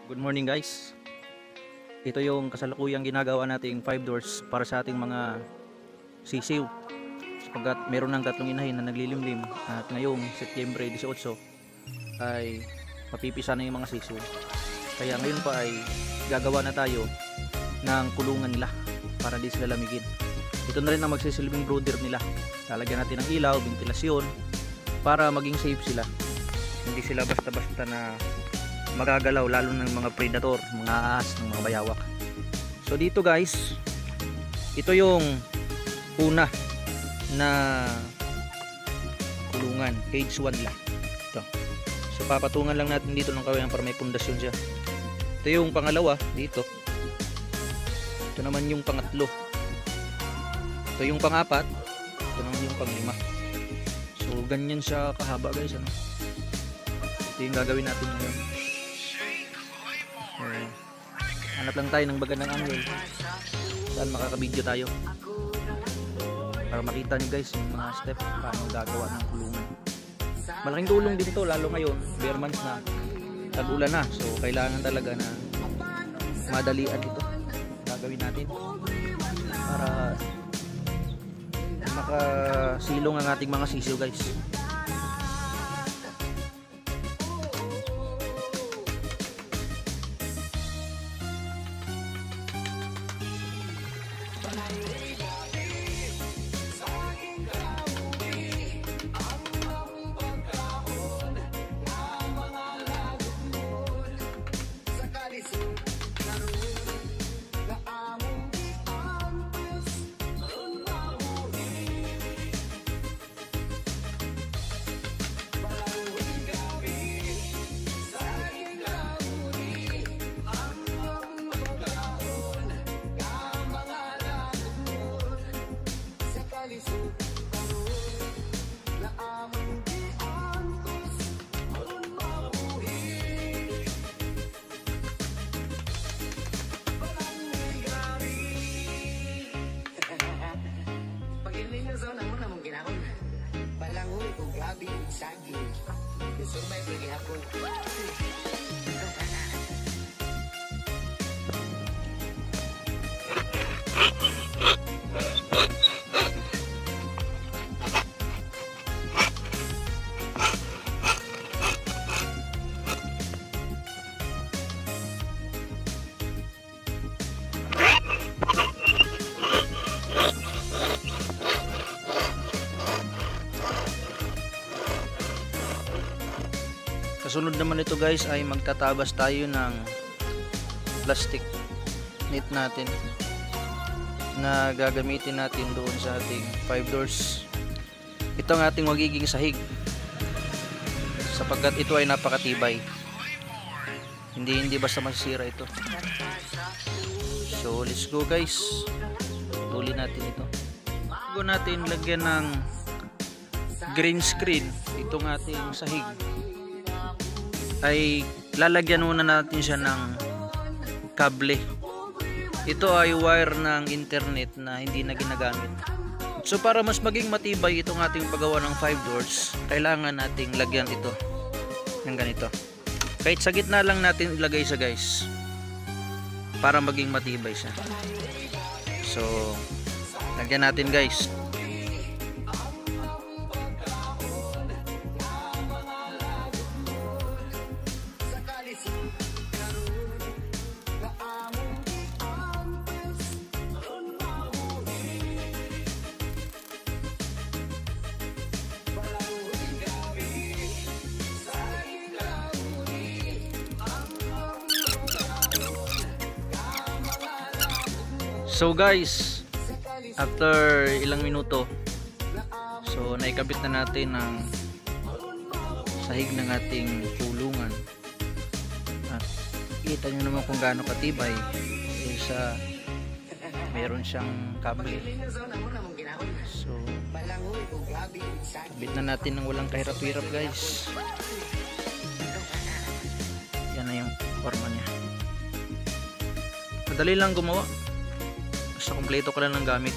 Good morning guys. Ito yung kasalukuyang ginagawa nating 5 doors para sa ating mga sisiw. Sapagkat meron ng tatlong inahin na naglilimlim at ngayong Setyembre 18 ay mapipisa na yung mga sisiw. Kaya ngayon pa ay gagawa na tayo ng kulungan nila para di sila lamigin. Ito na rin ang magsisilbing brooder nila. Lalagyan natin ng ilaw, ventilasyon para maging safe sila. Hindi sila basta-basta na magagalaw, lalo ng mga predator, mga ahas, ng mga bayawak. So dito guys, ito yung una na kulungan, cage 1 lang ito. So papatungan lang natin dito ng kawayan para may pundasyon siya. Ito yung pangalawa dito. Ito naman yung pangatlo. Ito yung pangapat. Ito naman yung panglima. So ganyan siya kahaba guys, ano? Ito yung gagawin natin ngayon. Hanap lang tayo ng magandang angle saan makakabidyo tayo para makita nyo guys yung mga step paano gagawa ng kulungan. Malaking tulong din to lalo ngayon, bare months na, tag-ulan na, so kailangan talaga na madalian ito gagawin natin para makasilong ang ating mga sisiw guys. Sagi, besok may pergi aku. Kasunod naman ito guys ay magtatabas tayo ng plastic net natin na gagamitin natin doon sa ating 5 doors. Ito ang ating magiging sahig sapagkat ito ay napakatibay, hindi basta masisira ito. So let's go guys, tuloy natin ito. Bago natin lagyan ng green screen itong ating sahig ay lalagyan muna natin siya ng kable. Ito ay wire ng internet na hindi na ginagamit. So para mas maging matibay itong ating paggawa ng 5 doors, kailangan nating lagyan ito ng ganito. Kahit sa gitna lang natin ilagay siya guys para maging matibay siya. So lagyan natin guys. So guys, after ilang minuto, so naikabit na natin ang sahig ng ating kulungan. At kita nyo naman kung gaano katibay sa meron siyang kable. So kabit na natin ng walang kahirap-hirap guys. Yan na yung forma niya. Madali lang gumawa. Basta kompleto ka lang ng gamit.